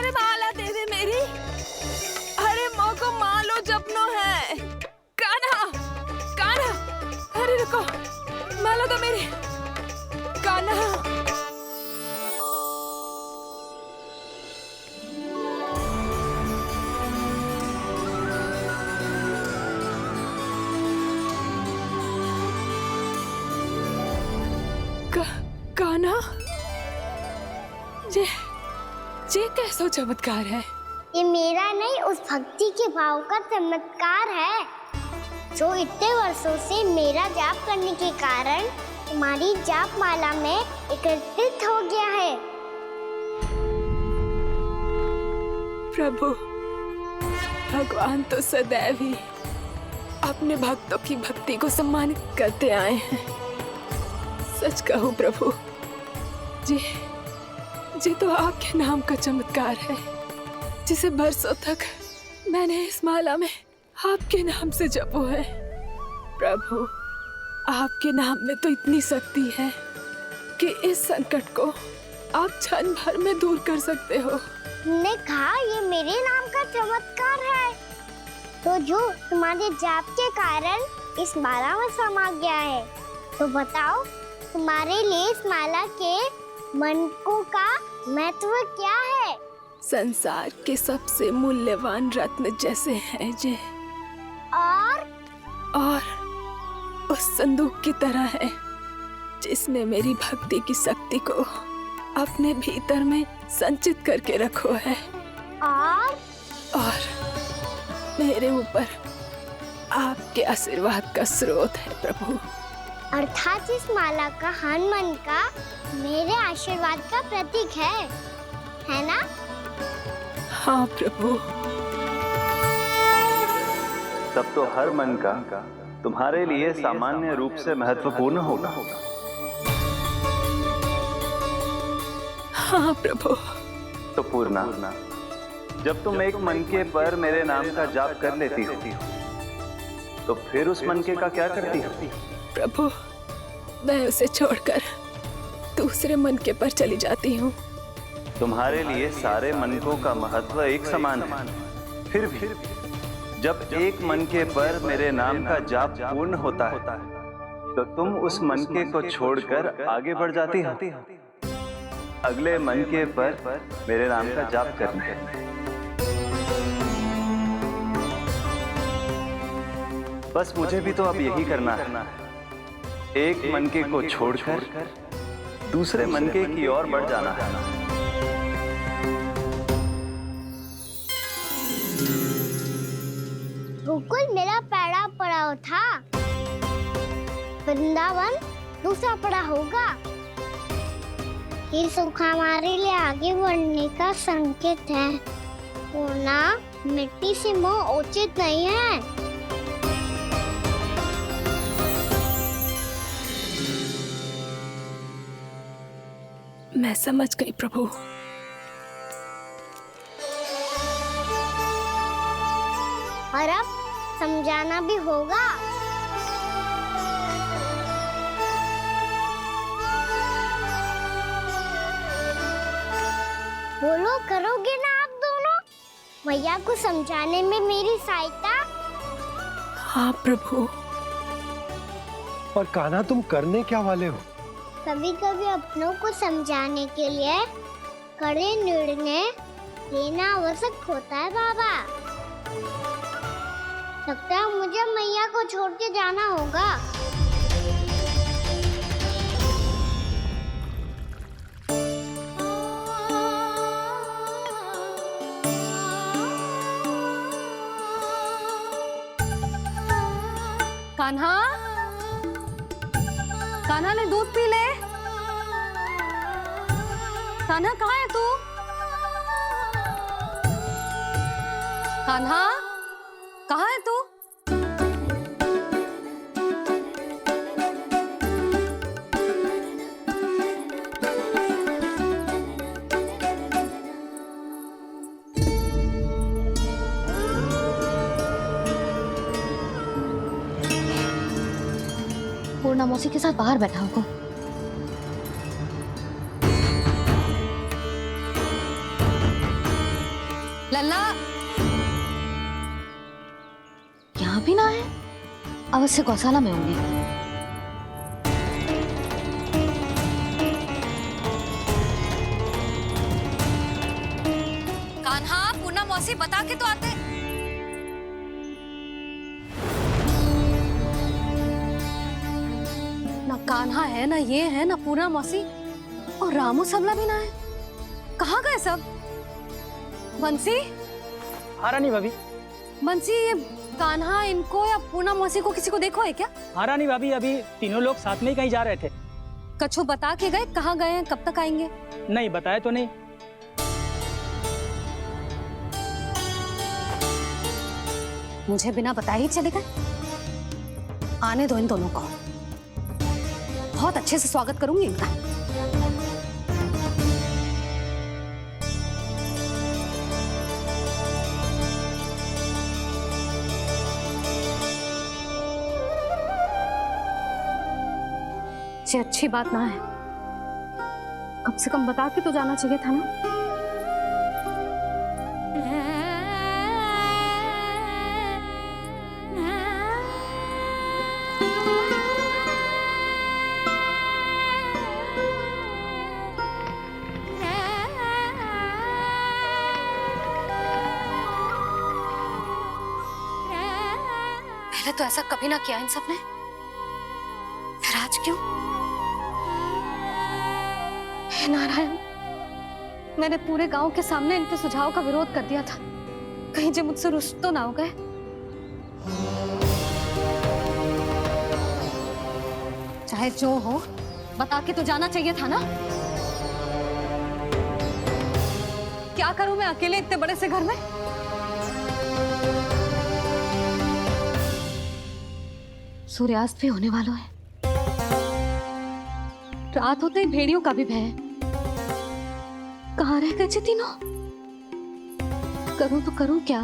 अरे माला दे दे मेरी। अरे माँ को मालो जपनो है। कान्हा, कान्हा, अरे रुको, माला तो मेरी। कान्हा, कान्हा, ये कैसा चमत्कार है? ये मेरा नहीं, उस भक्ति के भाव का चमत्कार है जो इतने वर्षों से मेरा जाप करने के कारण तुम्हारी जाप माला में एकत्रित हो गया है। प्रभु, भगवान तो सदैव ही अपने भक्तों की भक्ति को सम्मानित करते आए हैं। सच कहूं प्रभु, जी तो आपके नाम का चमत्कार है, जिसे बरसों तक मैंने इस माला में आपके नाम से जपो है। प्रभु, आपके नाम में तो इतनी शक्ति है कि इस संकट को आप क्षण भर में दूर कर सकते हो। तुमने कहा ये मेरे नाम का चमत्कार है, तो जो तुम्हारे जाप के कारण इस माला में समा गया है, तो बताओ तुम्हारे लिए इस माला के मनकों का महत्व क्या है? संसार के सबसे मूल्यवान रत्न जैसे हैं जे, और उस संदूक की तरह है जिसने मेरी भक्ति की शक्ति को अपने भीतर में संचित करके रखो है। और मेरे ऊपर आपके आशीर्वाद का स्रोत है प्रभु। अर्थात इस माला का हनुमान का मेरे आशीर्वाद का प्रतीक है ना? हाँ प्रभु। तब तो हर मन का तुम्हारे लिए सामान्य रूप से महत्वपूर्ण होगा। हाँ प्रभु। तो पूर्णा, जब तुम एक मनके पर मेरे नाम का जाप कर लेती हो, तो फिर उस मनके का क्या करती हो? प्रभु, मैं उसे छोड़कर दूसरे मनके पर चली जाती हूँ। तुम्हारे लिए सारे मनकों का महत्व एक समान है। फिर भी जब एक मनके पर मेरे नाम का जाप पूर्ण होता है, तो तुम उस मनके को छोड़कर आगे बढ़ जाती हो अगले मनके पर मेरे नाम का जाप करने। बस मुझे भी तो अब यही करना है, एक मनके को छोड़कर दूसरे मनके की ओर बढ़ जाना है। गोकुल मेरा पहला पड़ाव था, वृंदावन दूसरा पड़ा होगा। ये सुख हमारे लिए आगे बढ़ने का संकेत है। पूर्णा, मिट्टी से मोह उचित नहीं है। मैं समझ गई प्रभु। और अब समझाना भी होगा। बोलो, करोगे ना आप दोनों? मैया को समझाने में मेरी सहायता? हाँ प्रभु। और कान्हा, तुम करने क्या वाले हो? कभी कभी अपनों को समझाने के लिए कड़े निर्णय लेना आवश्यक होता है बाबा। लगता है मुझे मैया को छोड़ के जाना होगा। कान्हा, कान्हा ने दूध पी ले। कान्हा कहाँ है तू? कान्हा, कहाँ है तू? पूर्णा मौसी के साथ बाहर बैठा होगा। लल्ला यहाँ भी ना है, अवश्य गौशाला में होंगे। कान्हा, पूनम मौसी बता के तो आते। ना कान्हा है, ना ये है, ना पूनम मौसी, और रामू सबला भी ना है। कहाँ गए सब? बंसी? हाँ रानी भाभी। बंसी, ये कान्हा इनको या पूनम मौसी को किसी को देखो है क्या? हाँ रानी भाभी, अभी तीनों लोग साथ में ही कहीं जा रहे थे। कछु बता के गए कहाँ गए हैं, कब तक आएंगे? नहीं बताया तो नहीं। मुझे बिना बताए ही चले गए। आने दो इन दोनों को, बहुत अच्छे से स्वागत करूंगी इनका। ये अच्छी बात ना है, कम से कम बता के तो जाना चाहिए था ना। पहले तो ऐसा कभी ना किया इन सब ने, फिर आज क्यों? हे नारायण, मैंने पूरे गांव के सामने इनके सुझाव का विरोध कर दिया था, कहीं जो मुझसे रुष्ट तो ना हो गए। चाहे जो हो, बता के तो जाना चाहिए था ना। क्या करूं मैं अकेले इतने बड़े से घर में? सूर्यास्त भी होने वाला है, रात होते ही भेड़ियों का भी भय है। कहाँ रह गए तीनों? करूं तो करूं क्या?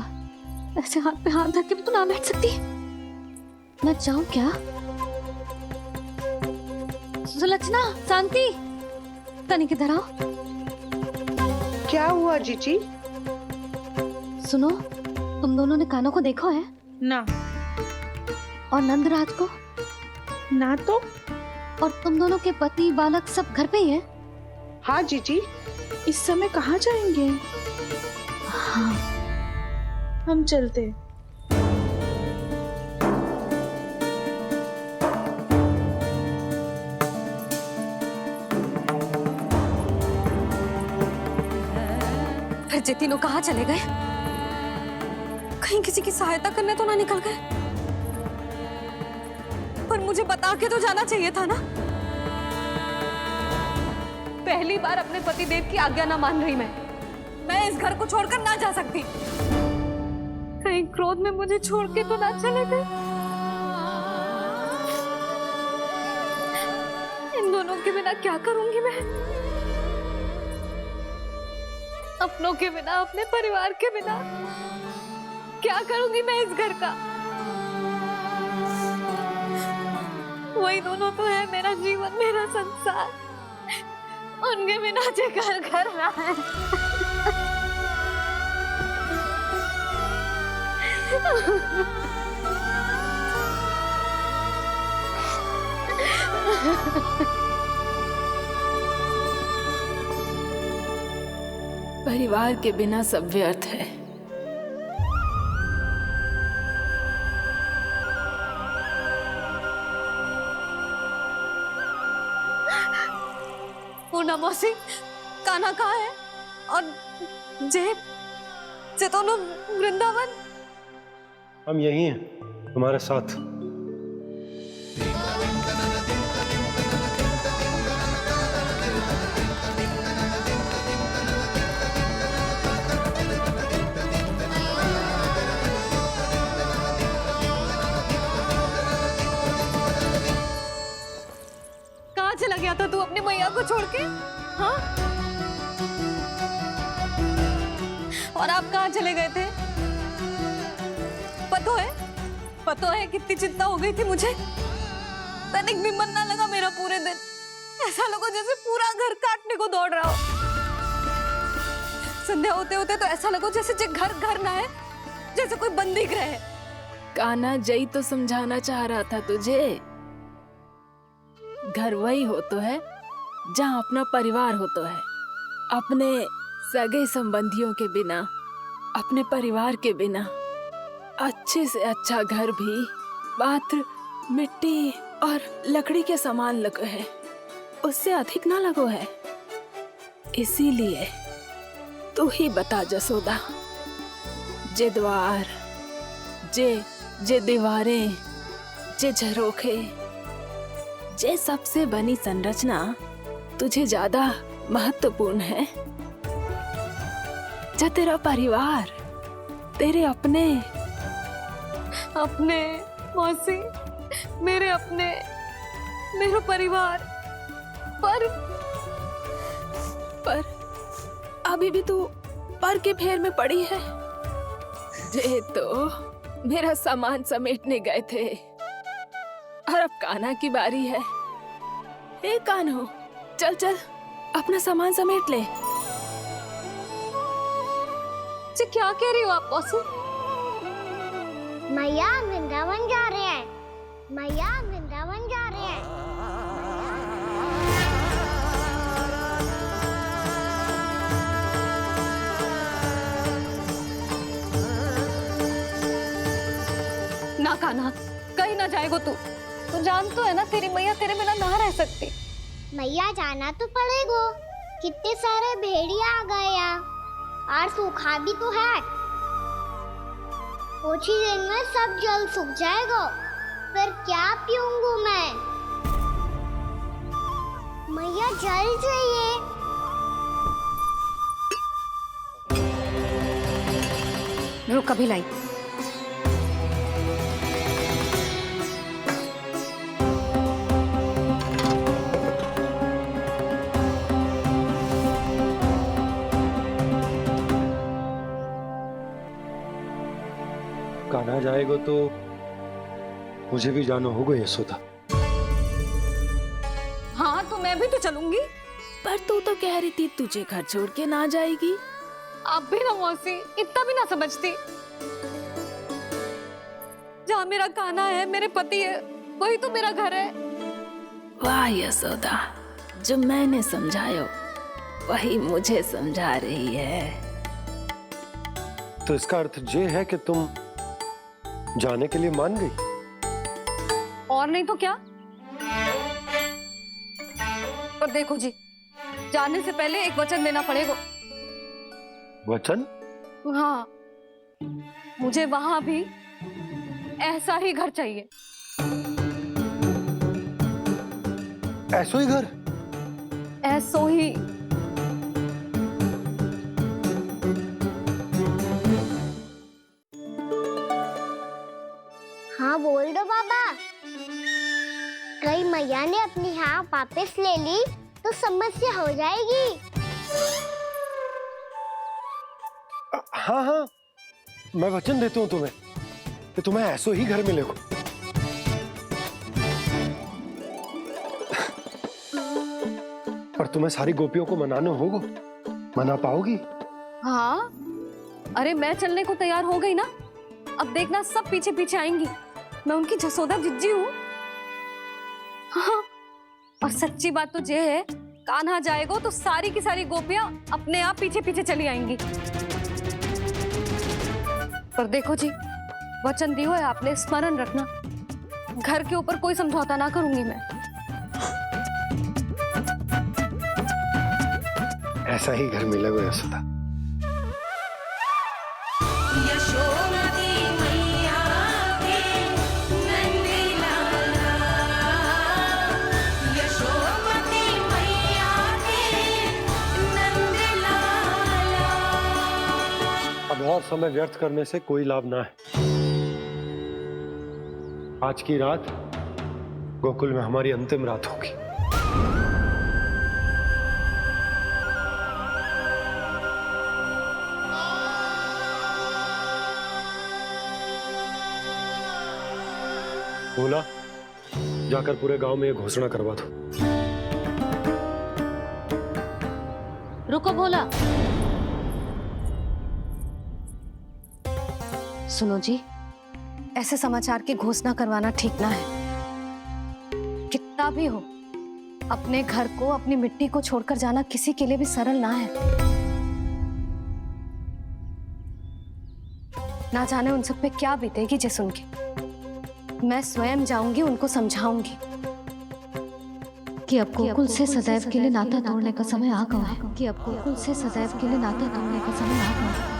ऐसे हाथ पे हाथ धर के भी तो ना बैठ सकती। मैं जाऊं क्या? सुलक्षणा, शांति, तनी किधर आओ। क्या हुआ जीजी? सुनो, तुम दोनों ने कानों को देखो है? ना। और नंदराज को? ना तो। और तुम दोनों के पति बालक सब घर पे ही हैं? हाँ जीजी, इस समय कहाँ जाएंगे? हाँ। हम चलते। फिर ये तीनों कहाँ चले गए? कहीं किसी की सहायता करने तो ना निकल गए? पर मुझे बता के तो जाना चाहिए था ना। पहली बार अपने पतिदेव की आज्ञा ना मान रही मैं इस घर को छोड़कर ना जा सकती। कहीं क्रोध में मुझे छोड़ के तो ना चले गए। इन दोनों के बिना क्या करूंगी मैं? अपनों के बिना, अपने परिवार के बिना क्या करूंगी मैं इस घर का? वही दोनों तो है मेरा जीवन, मेरा संसार। उनके बिना जे घर घर रहा है। परिवार के बिना सब व्यर्थ है। पूनम मौसी, कान्हा कहाँ है? और जे दोनों वृंदावन? हम यही हैं, तुम्हारे साथ। कहाँ चला गया था तू अपनी मैया को छोड़ के? हाँ? और आप कहाँ चले गए थे? पता है कितनी चिंता हो गई थी मुझे। तनिक भी मन ना लगा मेरा पूरे दिन। ऐसा लगा जैसे पूरा घर काटने को दौड़ रहा हो। संध्या होते होते तो ऐसा लगो जैसे जे घर घर ना है, जैसे कोई बंदी गृह है। कान्हा जई तो समझाना चाह रहा था तुझे। घर वही हो तो है जहाँ अपना परिवार हो तो है। अपने सगे संबंधियों के बिना, अपने परिवार के बिना अच्छे से अच्छा घर भी मात्र मिट्टी और लकड़ी के समान लगो है, उससे अधिक ना लगो है। इसीलिए तू ही बता जसोदा, जे द्वार, जे दीवारें, जे झरोखे, जे सबसे बनी संरचना तुझे ज्यादा महत्वपूर्ण है? जा तेरा परिवार, तेरे अपने मौसी, मेरा परिवार, पर अभी भी तू पर के फेर में पड़ी है। जे तो मेरा सामान समेटने गए थे और अब कान्हा की बारी है। हे कान्हो, चल चल अपना सामान समेट ले। जी क्या कह रही हो आप मौसी? मैया वृंदावन जा रहे हैं, मैया वृंदावन जा रहे हैं। ना कान्हा, कहीं ना जाएगो तू। तू जान तो है ना तेरी मैया तेरे बिना ना रह सकती। मैया जाना तो पड़ेगा, कितने सारे भेड़िया आ गए यहाँ और सूखा भी तो है। कुछ ही दिन में सब जल सूख जाएगा, फिर क्या पीऊंगा मैं? मैया जल चाहिए। रुक अभी लाई। कान्हा जाएगा तो मुझे भी जाना होगा यशोदा। हाँ तो मैं भी तो चलूंगी। पर तू तो कह रही थी तुझे घर छोड़ के ना जाएगी। आप भी ना मौसी, इतना भी ना समझती। जहाँ मेरा कान्हा है, मेरे पति है, वही तो मेरा घर है। वाह यशोदा, जो मैंने समझायो वही मुझे समझा रही है। तो इसका अर्थ ये है कि तुम जाने के लिए मान गई? और नहीं तो क्या। पर देखो जी, जाने से पहले एक वचन देना पड़ेगा। वचन? हाँ, मुझे वहां भी ऐसा ही घर चाहिए। ऐसो ही घर? ऐसो ही। हाँ बोल दो बाबा। कहीं मैया ने अपनी हाँ वापस ले ली तो समस्या हो जाएगी। हाँ हाँ, मैं वचन देता हूँ तुम्हें कि तुम्हें ऐसो ही घर मिलेगा। पर तुम्हें सारी गोपियों को मनाना होगा। मना पाओगी? हाँ, अरे मैं चलने को तैयार हो गई ना। अब देखना सब पीछे पीछे आएंगी। मैं उनकी जसोदा जिज्जी हूँ। हाँ, और सच्ची बात तो ये है, कान्हा जाएगा तो सारी की सारी गोपियां अपने आप पीछे पीछे चली आएंगी। पर देखो जी, वचन दियो है आपने, स्मरण रखना। घर के ऊपर कोई समझौता ना करूंगी मैं। ऐसा ही घर मिलेगा यशोदा। अब और समय व्यर्थ करने से कोई लाभ ना है। आज की रात गोकुल में हमारी अंतिम रात होगी। बोला, जाकर पूरे गांव में ये घोषणा करवा दो। रुको भोला, सुनो जी, ऐसे समाचार की घोषणा करवाना ठीक ना है। कितना भी हो, अपने घर को, अपनी मिट्टी को छोड़कर जाना किसी के लिए भी सरल ना है। ना जाने उन सब पे क्या बीतेगी जे सुन के। मैं स्वयं जाऊंगी, उनको समझाऊंगी कि अब गोकुल से सदैव के लिए नाता तोड़ने का समय आ गया है, कि अब गोकुल से सदैव के लिए नाता तोड़ने का समय आ गया है।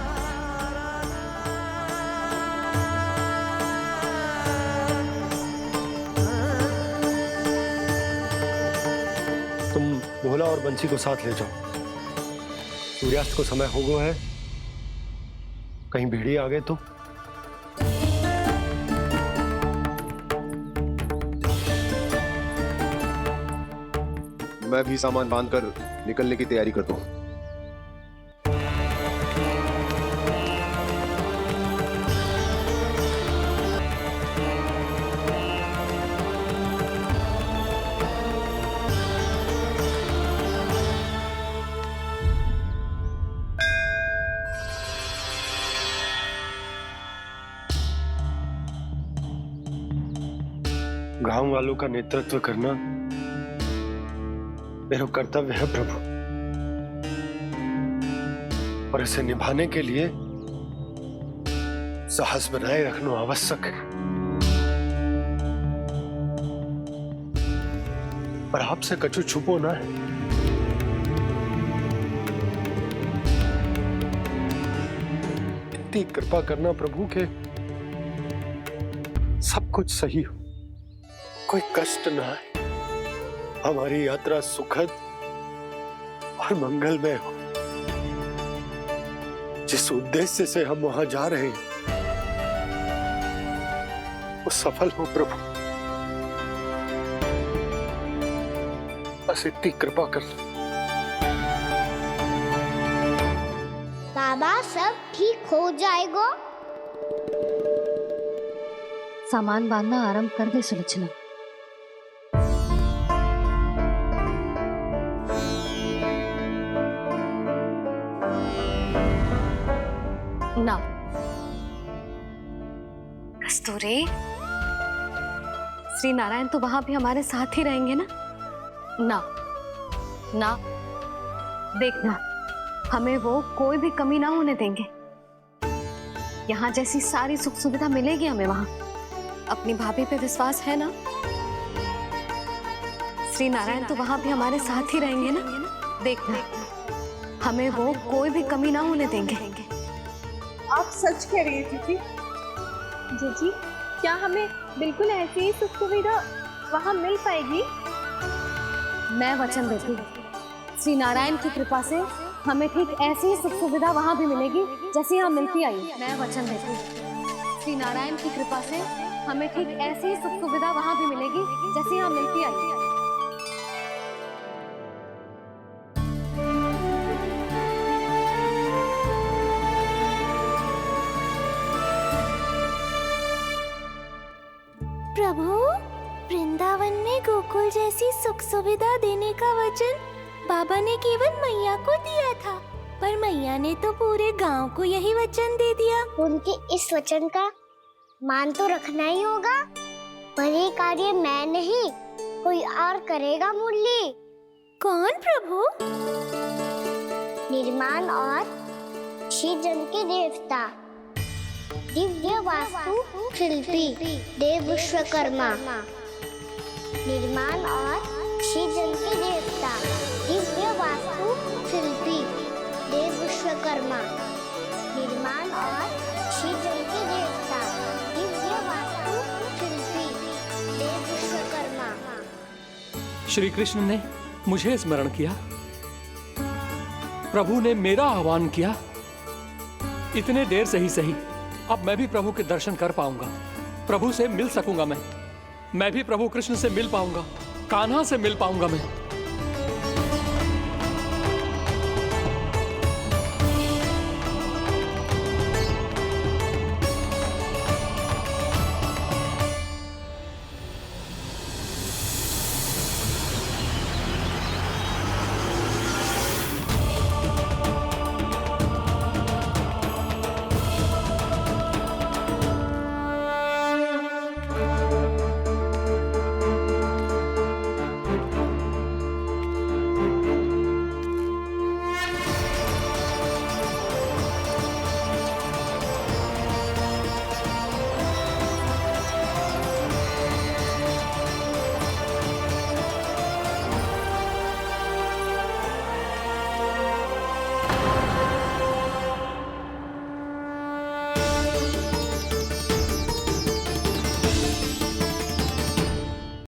तुम भोला और बंसी को साथ ले जाओ। सूर्यास्त को समय हो गया है, कहीं भेड़िए आ गए तो। मैं भी सामान बांधकर निकलने की तैयारी करता हूँ। गांव वालों का नेतृत्व करना मेरा कर्तव्य है प्रभु, और इसे निभाने के लिए साहस बनाए रखना आवश्यक है। पर आपसे कछु छुपो ना है। इतनी कृपा करना प्रभु के सब कुछ सही हो, कोई कष्ट ना है, हमारी यात्रा सुखद और मंगलमय हो। जिस उद्देश्य से हम वहां जा रहे हैं वो सफल हो प्रभु, बस इतनी कृपा कर। बाबा सब ठीक हो जाएगा। सामान बांधना आरंभ कर दे सुलोचना। ना कस्तूरी, श्री नारायण तो वहां भी हमारे साथ ही रहेंगे ना? ना ना, देखना, हमें वो कोई भी कमी ना होने देंगे। यहाँ जैसी सारी सुख सुविधा मिलेगी हमें वहां। अपनी भाभी पे विश्वास है ना? श्री नारायण तो वहां भी हमारे साथ ही रहेंगे ना? देखना, हमें वो कोई भी कमी ना होने देंगे। आप सच कह रही है जीजी। जीजी, क्या हमें बिल्कुल ऐसी ही सुख सुविधा वहाँ मिल पाएगी? मैं वचन देती हूँ, श्री नारायण की कृपा से हमें ठीक ऐसी ही सुख सुविधा वहाँ भी मिलेगी जैसी यहाँ मिलती आई। मैं वचन देती हूँ, श्री नारायण की कृपा से हमें ठीक ऐसी ही सुख सुविधा वहाँ भी मिलेगी जैसी यहाँ मिलती आई। प्रभु, वृंदावन में गोकुल जैसी सुख सुविधा देने का वचन बाबा ने केवल मैया को दिया था, पर मैया ने तो पूरे गांव को यही वचन दे दिया। उनके इस वचन का मान तो रखना ही होगा, पर ये कार्य मैं नहीं, कोई और करेगा। मुरली कौन प्रभु? निर्माण और सृजन के देवता, दिव्य वास्तु शिल्पी देव विश्वकर्मा। निर्माण और सृजन के देवता, दिव्य वास्तु शिल्पी देव विश्वकर्मा। निर्माण और सृजन के देवता, दिव्य वास्तु शिल्पी देव विश्वकर्मा। श्री कृष्ण ने मुझे स्मरण किया, प्रभु ने मेरा आह्वान किया। इतने देर से ही सही, अब मैं भी प्रभु के दर्शन कर पाऊंगा, प्रभु से मिल सकूंगा। मैं भी प्रभु कृष्ण से मिल पाऊंगा, कान्हा से मिल पाऊंगा मैं।